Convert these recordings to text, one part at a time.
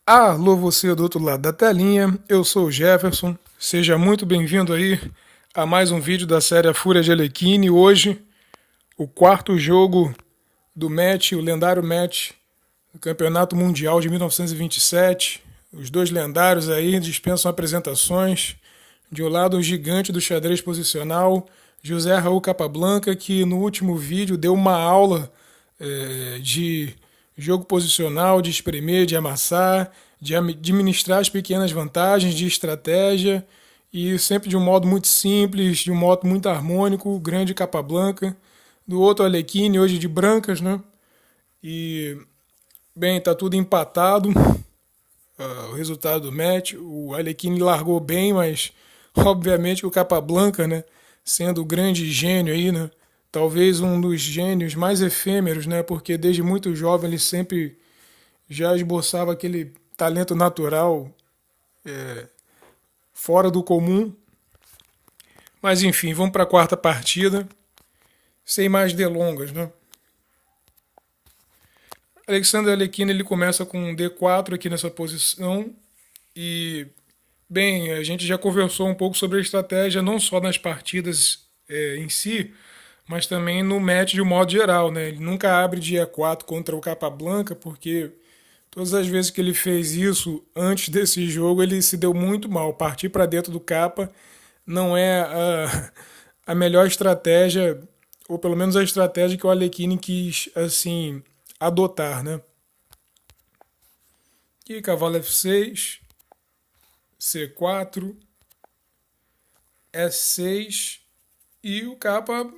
Alô, você do outro lado da telinha, eu sou o Jefferson, seja muito bem-vindo aí a mais um vídeo da série A Fúria de Arlequine. Hoje, o quarto jogo do match, o lendário match do Campeonato Mundial de 1927. Os dois lendários aí dispensam apresentações. De um lado, o gigante do xadrez posicional, José Raul Capablanca, que no último vídeo deu uma aula de jogo posicional, de espremer, de amassar, de administrar as pequenas vantagens, de estratégia, e sempre de um modo muito simples, de um modo muito harmônico, grande Capablanca. Do outro, Arlequine, hoje de brancas, né? E, bem, tá tudo empatado, o resultado do match. O Arlequine largou bem, mas obviamente o Capablanca, né, sendo o grande gênio aí, né, talvez um dos gênios mais efêmeros, né, porque desde muito jovem ele sempre já esboçava aquele talento natural fora do comum. Mas enfim, vamos para a quarta partida, sem mais delongas, né. Alexander Alekhine ele começa com um D4 aqui nessa posição e, bem, a gente já conversou um pouco sobre a estratégia não só nas partidas em si, mas também no match de um modo geral, né? Ele nunca abre de E4 contra o Capablanca, porque todas as vezes que ele fez isso antes desse jogo, ele se deu muito mal. Partir para dentro do capa não é a melhor estratégia, ou pelo menos a estratégia que o Alekhine quis assim adotar, né? Aqui cavalo F6, C4, S6 e o capa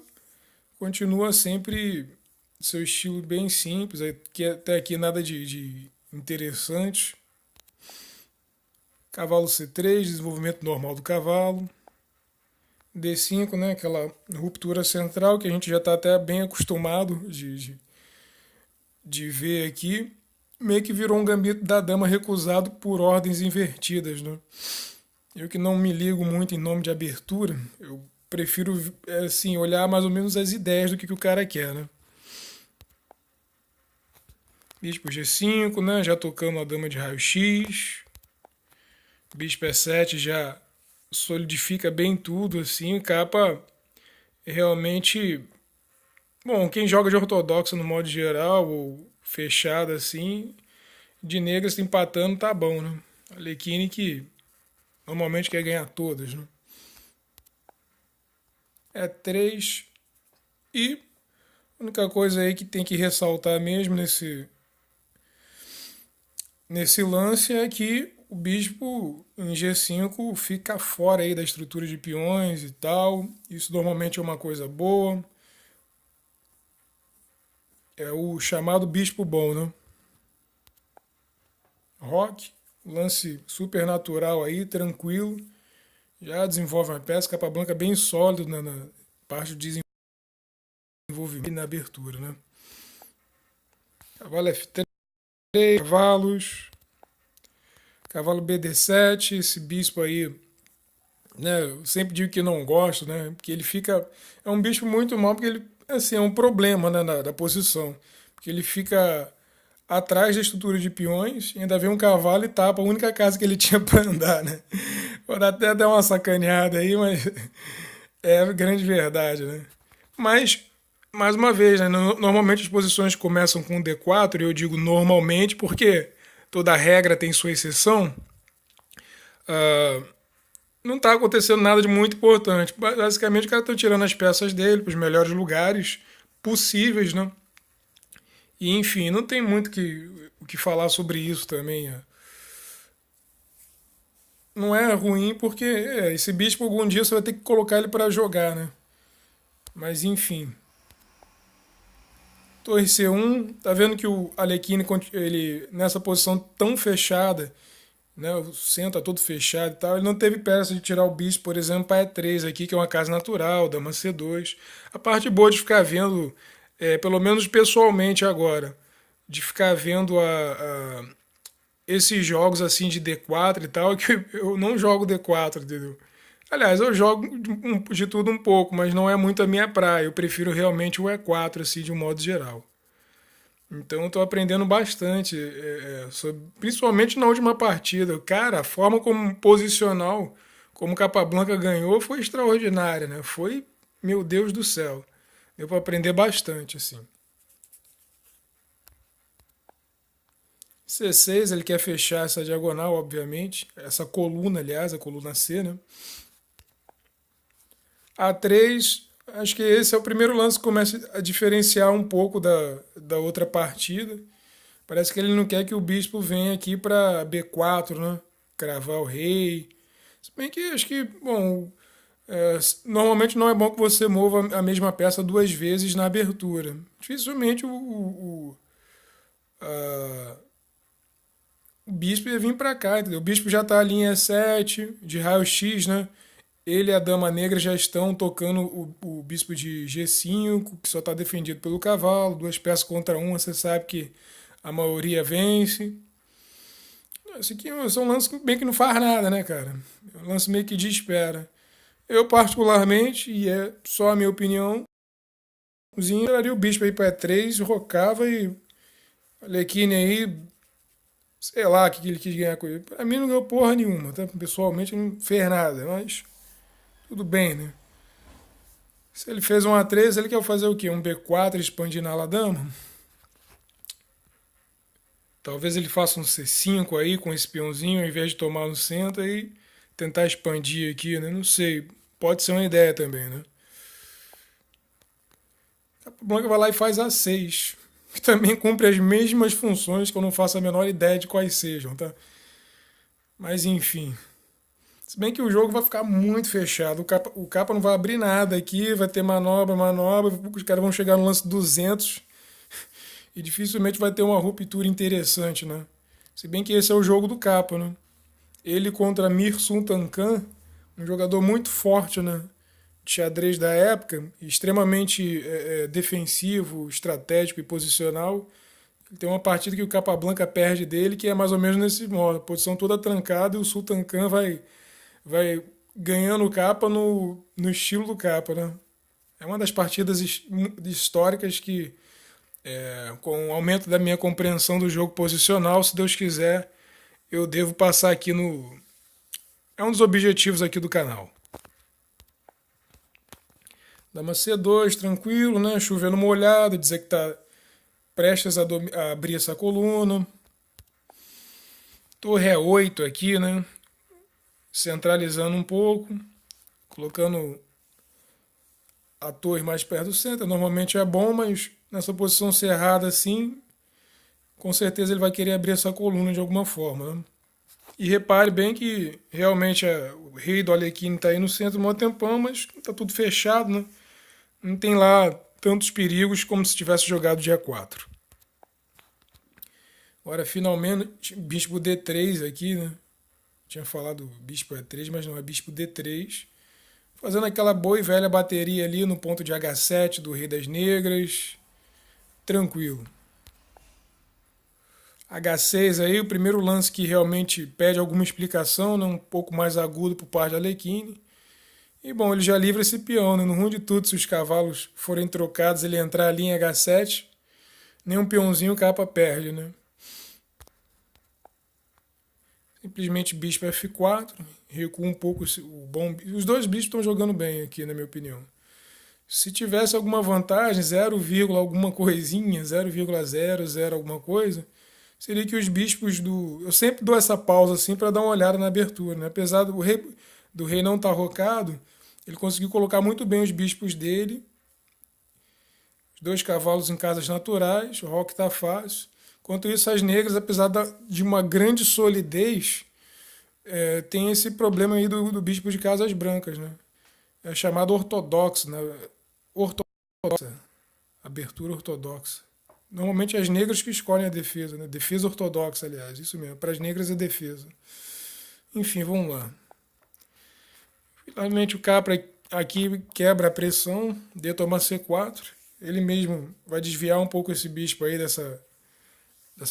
continua sempre seu estilo bem simples, que até aqui nada de interessante. Cavalo C3, desenvolvimento normal do cavalo. D5, né, aquela ruptura central que a gente já está até bem acostumado de ver aqui. Meio que virou um gambito da dama recusado por ordens invertidas, né? Eu que não me ligo muito em nome de abertura, eu prefiro assim, olhar mais ou menos as ideias do que o cara quer, né? Bispo G5, né? Já tocando a dama de raio-x. Bispo E7 já solidifica bem tudo, assim. Capa realmente. Bom, quem joga de ortodoxo no modo geral, ou fechado assim, de negras empatando tá bom, né? Alekhine que normalmente quer ganhar todas, né? É 3 e a única coisa aí que tem que ressaltar mesmo nesse lance é que o bispo em G5 fica fora aí da estrutura de peões e tal. Isso normalmente é uma coisa boa. É o chamado bispo bom, né? Rock, lance super natural aí, tranquilo. Já desenvolve uma peça, Capablanca bem sólido na parte de desenvolvimento e na abertura, né? Cavalo F3, cavalos, cavalo BD7, esse bispo aí, né? Eu sempre digo que não gosto, né? Porque ele fica. É um bispo muito mal, porque ele, assim, é um problema, né, da posição. Porque ele fica atrás da estrutura de peões, e ainda vem um cavalo e tapa a única casa que ele tinha para andar, né? Pode até dar uma sacaneada aí, mas é grande verdade, né? Mas, mais uma vez, né? Normalmente as posições começam com D4, e eu digo normalmente porque toda regra tem sua exceção. Ah, não está acontecendo nada de muito importante. Basicamente, o cara está tirando as peças dele para os melhores lugares possíveis, né? E enfim, não tem muito o que falar sobre isso também. Não é ruim porque esse bispo algum dia você vai ter que colocar ele para jogar, né? Mas enfim. Torre C1, tá vendo que o Alekhine, ele nessa posição tão fechada, né, o centro tá todo fechado e tal, ele não teve peça de tirar o bispo, por exemplo, para E3 aqui, que é uma casa natural, dama C2. A parte boa de ficar vendo, pelo menos pessoalmente agora, de ficar vendo esses jogos assim de D4 e tal, que eu não jogo D4, entendeu? Aliás, eu jogo de tudo um pouco, mas não é muito a minha praia. Eu prefiro realmente o E4, assim, de um modo geral. Então eu tô aprendendo bastante, principalmente na última partida. Cara, a forma como posicional, como Capablanca ganhou foi extraordinária, né? Foi, meu Deus do céu. Deu para aprender bastante, assim. C6, ele quer fechar essa diagonal, obviamente. Essa coluna, aliás, a coluna C, né? A3, acho que esse é o primeiro lance que começa a diferenciar um pouco da outra partida. Parece que ele não quer que o bispo venha aqui para B4, né? Cravar o rei. Se bem que acho que, bom, normalmente não é bom que você mova a mesma peça duas vezes na abertura. Dificilmente a- o bispo ia vir para cá, entendeu? O bispo já está ali em E7, de raio-x, né? Ele e a dama negra já estão tocando o bispo de G5, que só está defendido pelo cavalo. Duas peças contra uma, você sabe que a maioria vence. Esse aqui são lances que bem que não faz nada, né, cara? É um lance meio que de espera. Eu, particularmente, e é só a minha opinião, daria o bispo aí para E3, rocava e Alekhine aí, sei lá o que ele quis ganhar com ele. Pra mim não ganhou porra nenhuma, tá? Pessoalmente não fez nada, mas tudo bem, né? Se ele fez um A3, ele quer fazer o quê? Um B4 expandir na Aladama? Talvez ele faça um C5 aí com esse peãozinho, ao invés de tomar no centro e tentar expandir aqui, né? Não sei. Pode ser uma ideia também, né? A Blanca vai lá e faz A6, que também cumpre as mesmas funções que eu não faço a menor ideia de quais sejam, tá? Mas enfim. Se bem que o jogo vai ficar muito fechado. O capa não vai abrir nada aqui, vai ter manobra, manobra. Os caras vão chegar no lance 200 e dificilmente vai ter uma ruptura interessante, né? Se bem que esse é o jogo do capa, né? Ele contra Mir Sultan Khan, um jogador muito forte, né? De xadrez da época, extremamente defensivo, estratégico e posicional. Tem uma partida que o Capablanca perde dele, que é mais ou menos nesse modo. A posição toda trancada e o Sultan Khan vai ganhando o capa no estilo do capa, né? É uma das partidas históricas que, com o aumento da minha compreensão do jogo posicional, se Deus quiser, eu devo passar aqui no. É um dos objetivos aqui do canal. Dama C2, tranquilo, né? Chovendo molhado, dizer que tá prestes a abrir essa coluna. Torre E8 aqui, né? Centralizando um pouco, colocando a torre mais perto do centro. Normalmente é bom, mas nessa posição cerrada assim, com certeza ele vai querer abrir essa coluna de alguma forma, né? E repare bem que realmente o rei do Alekhine está aí no centro há um tempão, mas está tudo fechado, né? Não tem lá tantos perigos como se tivesse jogado dia 4. Agora, finalmente, bispo D3 aqui, né? Tinha falado bispo E3, mas não é bispo D3. Fazendo aquela boa e velha bateria ali no ponto de H7 do Rei das Negras. Tranquilo. H6 aí, o primeiro lance que realmente pede alguma explicação, né? Um pouco mais agudo por parte de Alekhine. E bom, ele já livra esse peão, né? No ruim de tudo, se os cavalos forem trocados, ele entrar ali em H7, nem um peãozinho o capa perde, né? Simplesmente bispo F4, recua um pouco o bom. Os dois bispos estão jogando bem aqui, na minha opinião. Se tivesse alguma vantagem, 0, alguma coisinha, 0,00 alguma coisa, seria que os bispos do. Eu sempre dou essa pausa assim para dar uma olhada na abertura, né? Apesar do rei não estar rocado, ele conseguiu colocar muito bem os bispos dele. Os dois cavalos em casas naturais, o roque está fácil. Enquanto isso, as negras, apesar de uma grande solidez, tem esse problema aí do bispo de casas brancas, né? É chamado ortodoxo, né? Ortodoxa. Abertura ortodoxa. Normalmente é as negras que escolhem a defesa, né? Defesa ortodoxa, aliás, isso mesmo. Para as negras é defesa. Enfim, vamos lá. Finalmente o Capra aqui quebra a pressão, de tomar C4. Ele mesmo vai desviar um pouco esse bispo aí dessa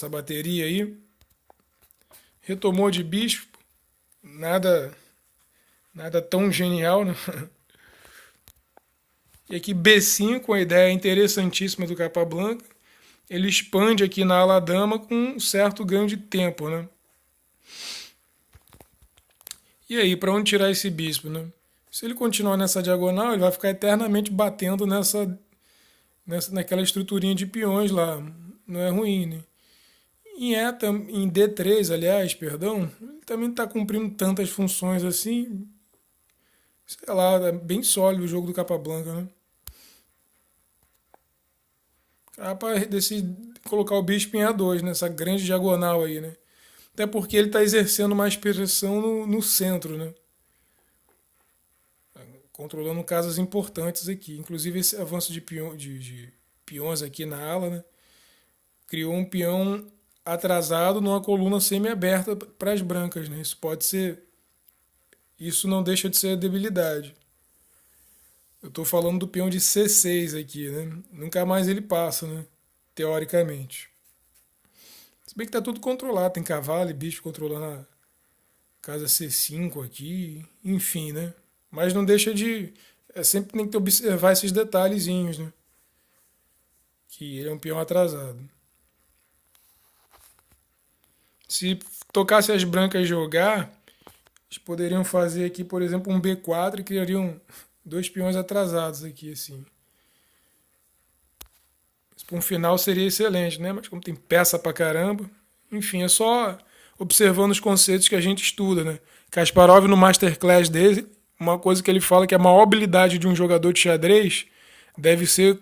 bateria aí. Retomou de bispo, nada tão genial, né? E aqui B5, a ideia interessantíssima do Capablanca, ele expande aqui na ala dama com um certo ganho de tempo, né? E aí, para onde tirar esse bispo, né? Se ele continuar nessa diagonal, ele vai ficar eternamente batendo naquela estruturinha de peões lá. Não é ruim, né? Em D3, aliás, perdão, ele também está cumprindo tantas funções assim. Sei lá, é bem sólido o jogo do Capablanca, né? Para decidir colocar o bispo em A2, nessa grande diagonal aí, né? Até porque ele está exercendo mais pressão no centro, né? Controlando casas importantes aqui. Inclusive esse avanço de peões aqui na ala, né? Criou um peão atrasado numa coluna semi-aberta para as brancas, né? Isso não deixa de ser debilidade. Eu estou falando do peão de C6 aqui, né? Nunca mais ele passa, né? Teoricamente. Se bem que tá tudo controlado, tem cavalo e bicho controlando a casa C5 aqui, enfim, né? Mas não deixa de. Sempre tem que observar esses detalhezinhos, né? Que ele é um peão atrasado. Se tocasse as brancas jogar, eles poderiam fazer aqui, por exemplo, um B4 e criariam dois peões atrasados aqui, assim. Para um final seria excelente, né? Mas como tem peça pra caramba, enfim, é só observando os conceitos que a gente estuda, né? Kasparov no Masterclass dele, uma coisa que ele fala que a maior habilidade de um jogador de xadrez deve ser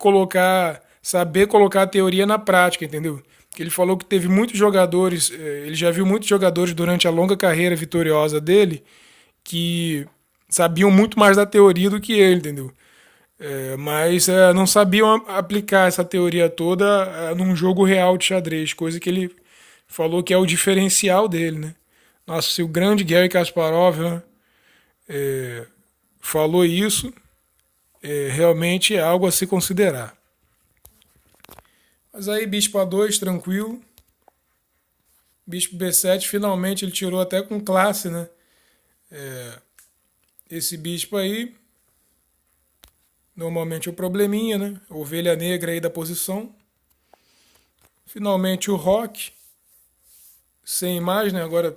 saber colocar a teoria na prática, entendeu? Ele falou que teve muitos jogadores, ele já viu muitos jogadores durante a longa carreira vitoriosa dele que sabiam muito mais da teoria do que ele, entendeu? Mas não sabiam aplicar essa teoria toda num jogo real de xadrez, coisa que ele falou que é o diferencial dele, né? Nossa, se o grande Garry Kasparov, né, falou isso, realmente é algo a se considerar. Mas aí, bispo A2, tranquilo. Bispo B7, finalmente ele tirou até com classe, né? Esse bispo aí, normalmente o probleminha, né? Ovelha negra aí da posição. Finalmente o roque, sem mais, né? Agora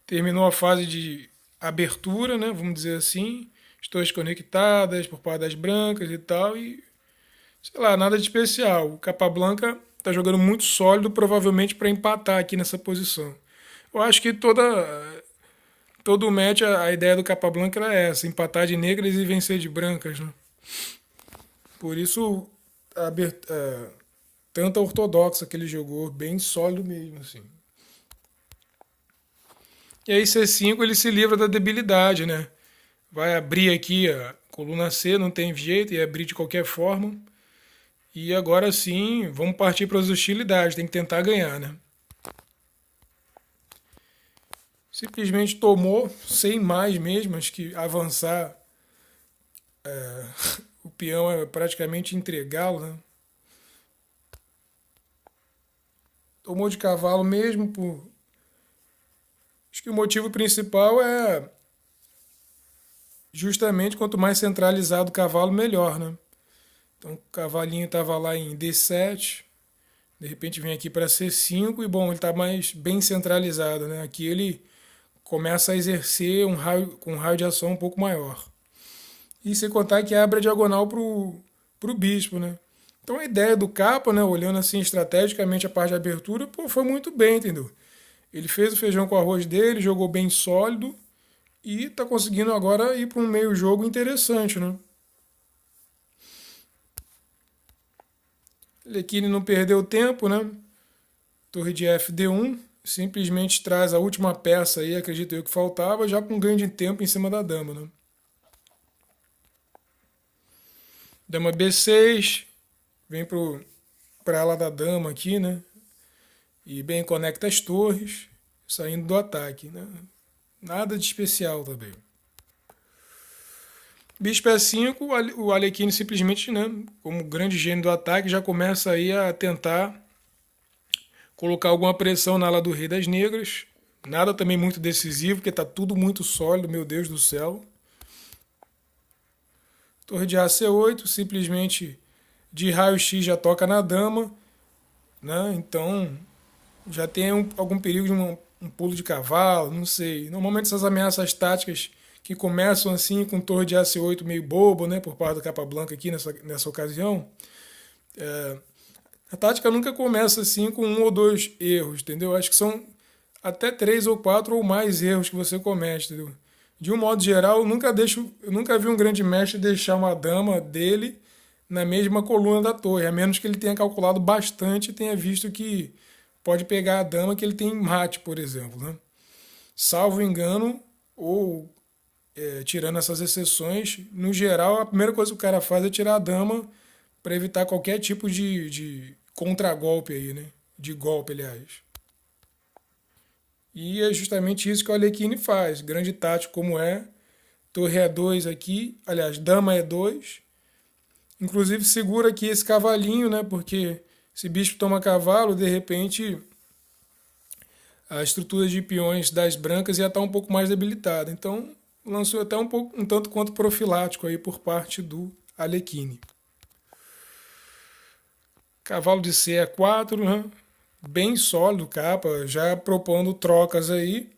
terminou a fase de abertura, né? Vamos dizer assim. Torres conectadas por parte das brancas e tal. E, sei lá, nada de especial. O Capablanca tá jogando muito sólido, provavelmente para empatar aqui nessa posição. Eu acho que todo match, a ideia do Capablanca era essa, empatar de negras e vencer de brancas, né? Por isso, tanta ortodoxa que ele jogou, bem sólido mesmo, assim. E aí C5 ele se livra da debilidade, né? Vai abrir aqui a coluna C, não tem jeito, e abrir de qualquer forma. E agora sim, vamos partir para as hostilidades, tem que tentar ganhar, né? Simplesmente tomou, sem mais mesmo, acho que avançar o peão é praticamente entregá-lo, né? Tomou de cavalo mesmo Acho que o motivo principal é justamente quanto mais centralizado o cavalo, melhor, né? Então o cavalinho estava lá em D7, de repente vem aqui para C5 e bom, ele está mais bem centralizado, né? Aqui ele começa a exercer com um raio de ação um pouco maior. E sem contar que abre a diagonal pro bispo, né? Então a ideia do capa, né, olhando assim estrategicamente a parte de abertura, pô, foi muito bem, entendeu? Ele fez o feijão com arroz dele, jogou bem sólido e está conseguindo agora ir para um meio jogo interessante, né? Lequini não perdeu tempo, né? Torre de FD1, simplesmente traz a última peça aí, acredito eu que faltava, já com ganho de tempo em cima da dama, né? Dama B6, vem para ala da dama aqui, né? E bem conecta as torres, saindo do ataque, né? Nada de especial também. Bispo E5, o Alekhine simplesmente, né, como grande gênio do ataque, já começa aí a tentar colocar alguma pressão na ala do rei das negras. Nada também muito decisivo, porque está tudo muito sólido, meu Deus do céu. Torre de AC8, simplesmente de raio-x já toca na dama. né? Então já tem algum perigo de um pulo de cavalo, não sei. Normalmente essas ameaças táticas que começam assim com torre de AC8 meio bobo, né, por parte do Capa Blanca aqui nessa ocasião, a tática nunca começa assim com um ou dois erros, entendeu? Acho que são até três ou quatro ou mais erros que você comete, entendeu? De um modo geral, eu nunca vi um grande mestre deixar uma dama dele na mesma coluna da torre, a menos que ele tenha calculado bastante e tenha visto que pode pegar a dama que ele tem em mate, por exemplo, né? Salvo engano, ou tirando essas exceções, no geral, a primeira coisa que o cara faz é tirar a dama para evitar qualquer tipo de contragolpe aí, né? De golpe, aliás. E é justamente isso que o Alekhine faz. Grande tático como é. Torre E2 aqui, aliás, dama E2. Inclusive segura aqui esse cavalinho, né? Porque se bicho toma cavalo, de repente a estrutura de peões das brancas ia estar um pouco mais debilitada. Então lançou até um tanto quanto profilático aí por parte do Alekhine. Cavalo de C4, né? Bem sólido capa, já propondo trocas aí.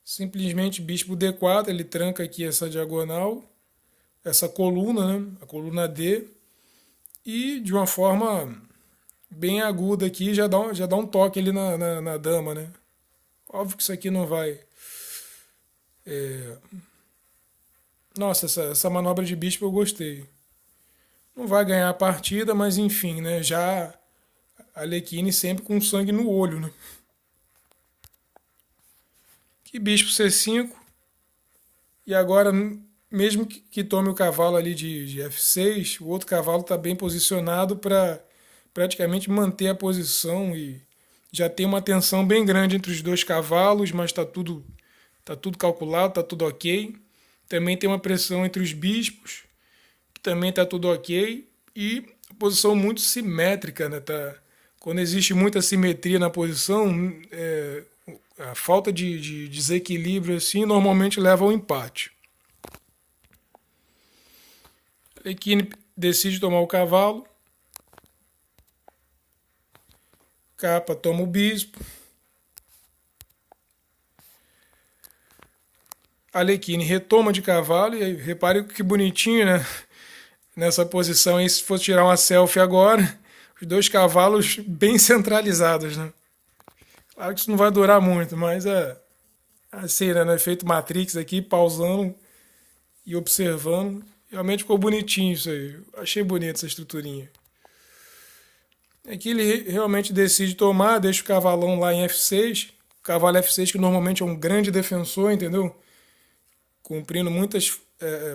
Simplesmente bispo D4, ele tranca aqui essa diagonal, essa coluna, né? A coluna D. E de uma forma bem aguda aqui, já dá um toque ali na dama, né? Óbvio que isso aqui não vai. Nossa, essa manobra de bispo eu gostei. Não vai ganhar a partida, mas enfim, né? Já a Alekhine sempre com sangue no olho, né? Que bispo C5. E agora, mesmo que tome o cavalo ali de F6, o outro cavalo está bem posicionado para praticamente manter a posição e já tem uma tensão bem grande entre os dois cavalos, mas tá tudo calculado, tá tudo ok. Também tem uma pressão entre os bispos, que também tá tudo ok. E a posição muito simétrica, né? Quando existe muita simetria na posição, a falta de desequilíbrio assim normalmente leva ao empate. Alekhine decide tomar o cavalo. Capa toma o bispo. Alekhine retoma de cavalo. E aí, repare que bonitinho, né? Nessa posição aí, se fosse tirar uma selfie agora, os dois cavalos bem centralizados, né? Claro que isso não vai durar muito, mas é assim, né? No efeito Matrix aqui, pausando e observando. Realmente ficou bonitinho isso aí. Achei bonito essa estruturinha. Aqui ele realmente decide tomar, deixa o cavalão lá em F6. O cavalo F6 que normalmente é um grande defensor, entendeu? Cumprindo muitas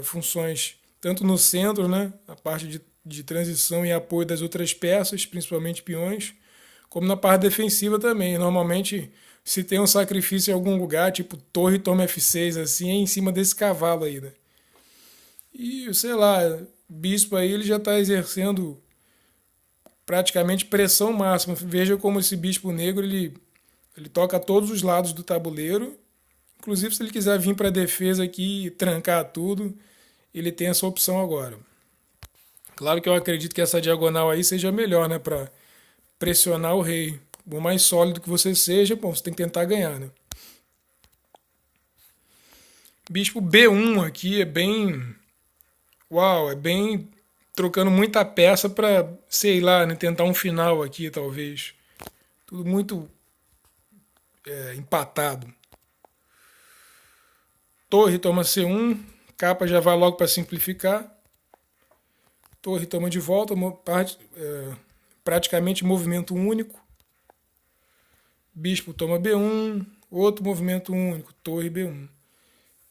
funções, tanto no centro, né? A parte de transição e apoio das outras peças, principalmente peões, como na parte defensiva também. Normalmente, se tem um sacrifício em algum lugar, tipo torre toma F6, assim, é em cima desse cavalo aí, né? E, sei lá, bispo aí ele já está exercendo praticamente pressão máxima. Veja como esse bispo negro ele toca todos os lados do tabuleiro. Inclusive, se ele quiser vir para a defesa aqui e trancar tudo, ele tem essa opção agora. Claro que eu acredito que essa diagonal aí seja melhor, né, para pressionar o rei. Por mais sólido que você seja, bom, você tem que tentar ganhar, né? Bispo B1 aqui é bem. Uau, é bem. Trocando muita peça para, sei lá, né, tentar um final aqui, talvez. Tudo muito empatado. Torre toma C1, capa já vai logo para simplificar. Torre toma de volta, praticamente movimento único. Bispo toma B1, outro movimento único, torre B1.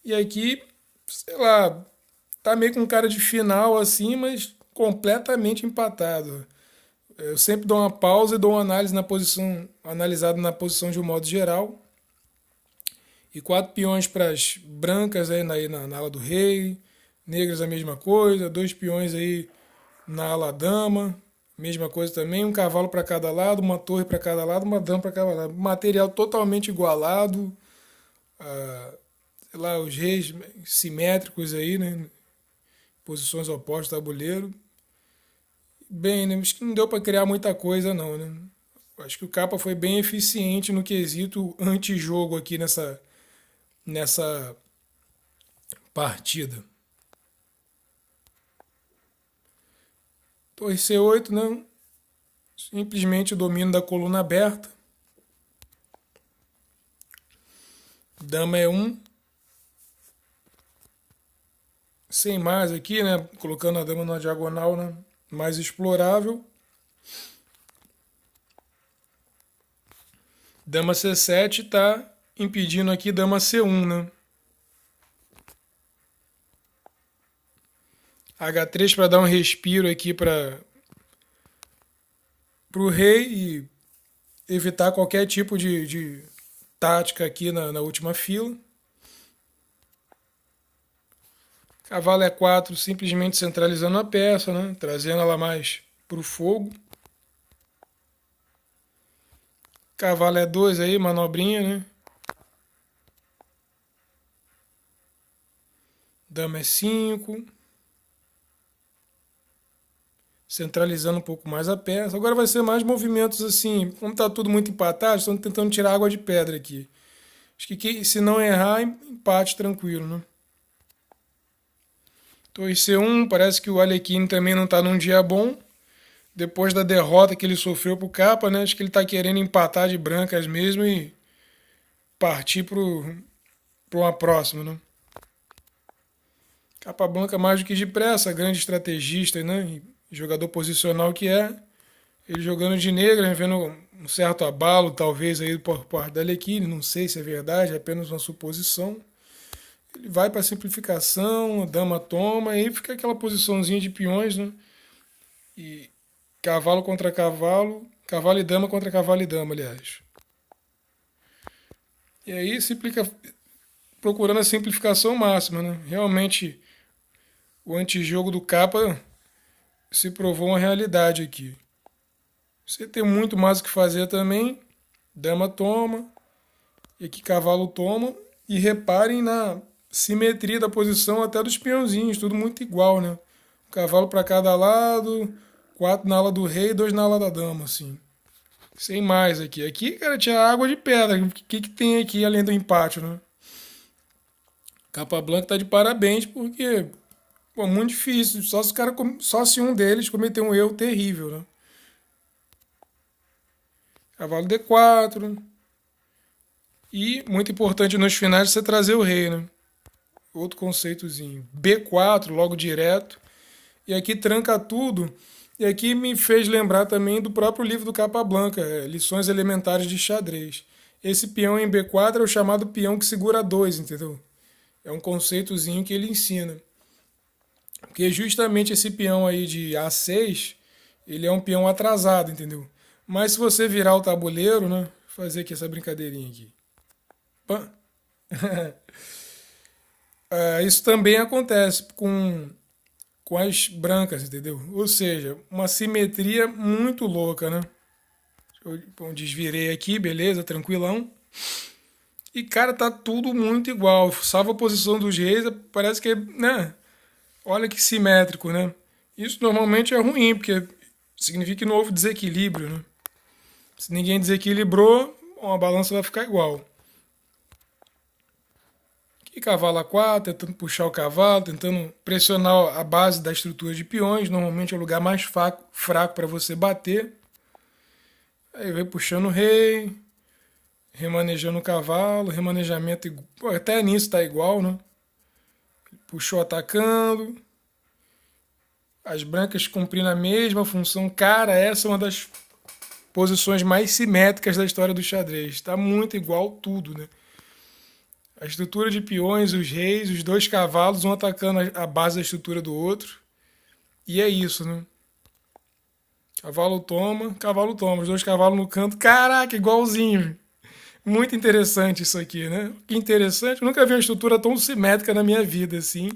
E aqui, sei lá, tá meio com cara de final assim, mas completamente empatado. Eu sempre dou uma pausa e dou uma análise na posição, analisado na posição de um modo geral. E 4 peões para as brancas aí na ala do rei, negras a mesma coisa, 2 peões aí na ala dama, mesma coisa também, um cavalo para cada lado, uma torre para cada lado, uma dama para cada lado. Material totalmente igualado, sei lá, os reis simétricos aí, né? posições opostas do tabuleiro. Bem, né? Acho que não deu para criar muita coisa não, né? Acho que o capa foi bem eficiente no quesito antijogo aqui nessa partida. Torre C8, né? Simplesmente o domínio da coluna aberta. Dama E1. Sem mais aqui, né? Colocando a dama na diagonal, né? Mais explorável. Dama C7 está impedindo aqui dama C1, né? H3 para dar um respiro aqui para o rei e evitar qualquer tipo de tática aqui na última fila. Cavalo E4 simplesmente centralizando a peça, né? Trazendo ela mais para o fogo. Cavalo E2 aí, manobrinha, né? Dama E5. Centralizando um pouco mais a peça. Agora vai ser mais movimentos assim. Como está tudo muito empatado, estão tentando tirar água de pedra aqui. Acho que se não errar, empate tranquilo, né? Torre C1, parece que o Alekhine também não está num dia bom. Depois da derrota que ele sofreu pro Capa, né? Acho que ele está querendo empatar de brancas mesmo e partir para uma próxima, né? Capa Blanca mais do que depressa, grande estrategista, né? E jogador posicional que é. Ele jogando de negra, vendo um certo abalo, talvez, aí por parte da Alekhine. Não sei se é verdade, é apenas uma suposição. Ele vai para a simplificação, a dama toma, e aí fica aquela posiçãozinha de peões, né? E cavalo contra cavalo, cavalo e dama contra cavalo e dama, aliás. E aí simplifica, procurando a simplificação máxima, né? Realmente o antijogo do capa se provou uma realidade aqui. Você tem muito mais o que fazer também. Dama toma, e aqui cavalo toma. E reparem na simetria da posição até dos peãozinhos, tudo muito igual, né? Um cavalo para cada lado, 4 na ala do rei e 2 na ala da dama, assim. Sem mais aqui. Aqui, cara, tinha água de pedra. O que tem aqui além do empate, né? Capa Blanca tá de parabéns porque, pô, muito difícil. Só se um deles cometer um erro terrível, né? Cavalo D4. E, muito importante nos finais, você trazer o rei, né? Outro conceitozinho. B4, logo direto. E aqui tranca tudo. E aqui me fez lembrar também do próprio livro do Capa Blanca, Lições Elementares de Xadrez. Esse peão em B4 é o chamado peão que segura 2, entendeu? É um conceitozinho que ele ensina. Porque justamente esse peão aí de A6, ele é um peão atrasado, entendeu? Mas se você virar o tabuleiro, né? Vou fazer aqui essa brincadeirinha aqui. Pã. Isso também acontece com as brancas, entendeu? Ou seja, uma simetria muito louca, né? Eu desvirei aqui, beleza, tranquilão. E, cara, tá tudo muito igual. Salva a posição dos reis, parece que, né? Olha que simétrico, né? Isso normalmente é ruim, porque significa que não houve desequilíbrio, né? Se ninguém desequilibrou, a balança vai ficar igual. Aqui cavalo A4, tentando puxar o cavalo, tentando pressionar a base da estrutura de peões. Normalmente é o lugar mais fraco para você bater. Aí vem puxando o rei, remanejando o cavalo, remanejamento. Pô, até nisso tá igual, né? Puxou atacando. As brancas cumprindo a mesma função. Cara, essa é uma das posições mais simétricas da história do xadrez. Tá muito igual tudo, né? A estrutura de peões, os reis, os dois cavalos, um atacando a base da estrutura do outro. E é isso, né? Cavalo toma. Os dois cavalos no canto. Caraca, igualzinho. Muito interessante isso aqui, né? Que interessante. Eu nunca vi uma estrutura tão simétrica na minha vida, assim.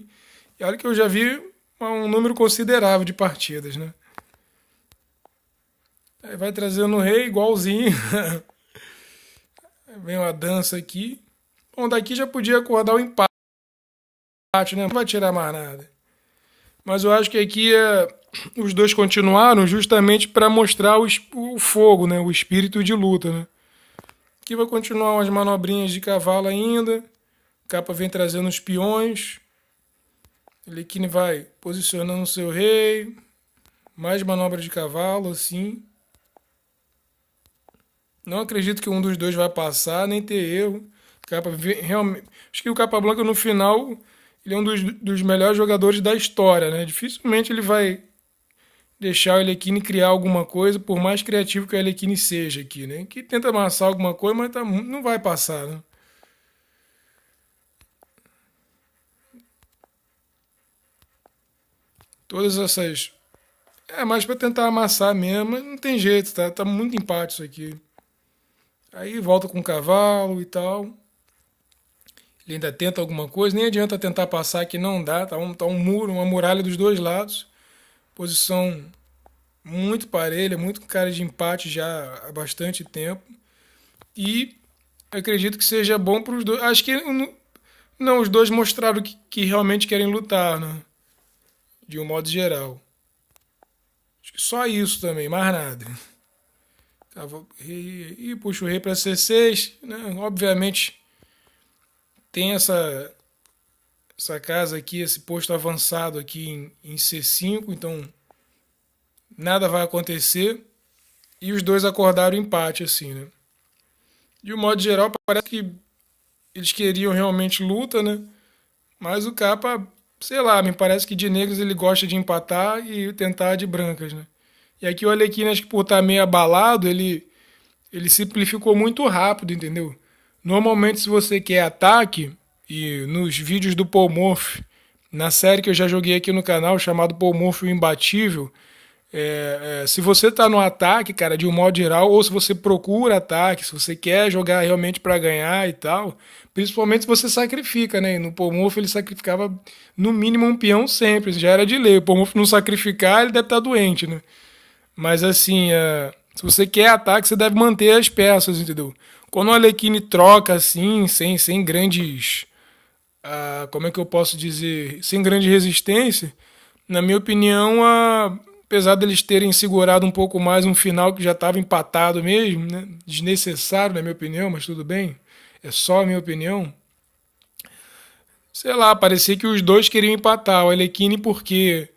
E olha que eu já vi um número considerável de partidas, né? Aí vai trazendo o rei igualzinho. Vem uma dança aqui. Bom, daqui já podia acordar o empate, né? Não vai tirar mais nada. Mas eu acho que aqui os dois continuaram justamente para mostrar o fogo, né? O espírito de luta, né? Aqui vai continuar umas manobrinhas de cavalo ainda. Capa vem trazendo os peões. Alekhine vai posicionando o seu rei. Mais manobra de cavalo, assim. Não acredito que um dos dois vai passar, nem ter erro. Realmente, acho que o Capablanca no final ele é um dos melhores jogadores da história, né? Dificilmente ele vai deixar o Alekhine criar alguma coisa, por mais criativo que o Alekhine seja aqui, né? Que tenta amassar alguma coisa, mas não vai passar, né? Todas essas. É mais para tentar amassar mesmo, mas não tem jeito, tá? Tá muito empate isso aqui. Aí volta com o cavalo e tal. Ele ainda tenta alguma coisa, nem adianta tentar passar que não dá, tá um muro, uma muralha dos dois lados. Posição muito parelha, muito cara de empate já há bastante tempo. E acredito que seja bom para os dois. Acho que não, os dois mostraram que realmente querem lutar, né? De um modo geral. Acho que só isso também, mais nada. E puxa o rei para C6, né? Obviamente tem essa casa aqui, esse posto avançado aqui em C5, então nada vai acontecer. E os dois acordaram empate, assim, né? De um modo geral, parece que eles queriam realmente luta, né? Mas o Capa, sei lá, me parece que de negros ele gosta de empatar e tentar de brancas, né? E aqui o Alekhine, acho que por estar meio abalado, ele simplificou muito rápido, entendeu? Normalmente, se você quer ataque, e nos vídeos do Paul Morphy, na série que eu já joguei aqui no canal, chamado Paul Morphy o Imbatível, se você tá no ataque, cara, de um modo geral, ou se você procura ataque, se você quer jogar realmente para ganhar e tal, principalmente se você sacrifica, né? No Paul Morphy ele sacrificava no mínimo um peão sempre, já era de lei. O Paul Morphy não sacrificar, ele deve estar doente, né? Mas assim, se você quer ataque, você deve manter as peças, entendeu? Quando o Alekhine troca assim, sem grandes. Como é que eu posso dizer? Sem grande resistência, na minha opinião, apesar deles terem segurado um pouco mais um final que já estava empatado mesmo, né? Desnecessário, na minha opinião, mas tudo bem. É só a minha opinião. Sei lá, parecia que os dois queriam empatar. O Alekhine porque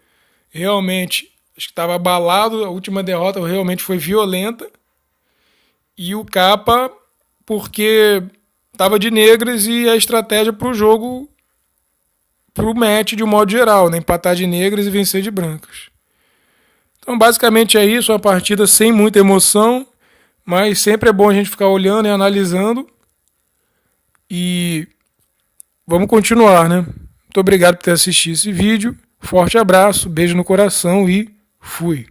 realmente acho que estava abalado, a última derrota realmente foi violenta. E o Capa porque estava de negras e a estratégia para o jogo, para o match de um modo geral, né? Empatar de negras e vencer de brancas. Então basicamente é isso, uma partida sem muita emoção, mas sempre é bom a gente ficar olhando e analisando. E vamos continuar, né? Muito obrigado por ter assistido esse vídeo. Forte abraço, beijo no coração e fui.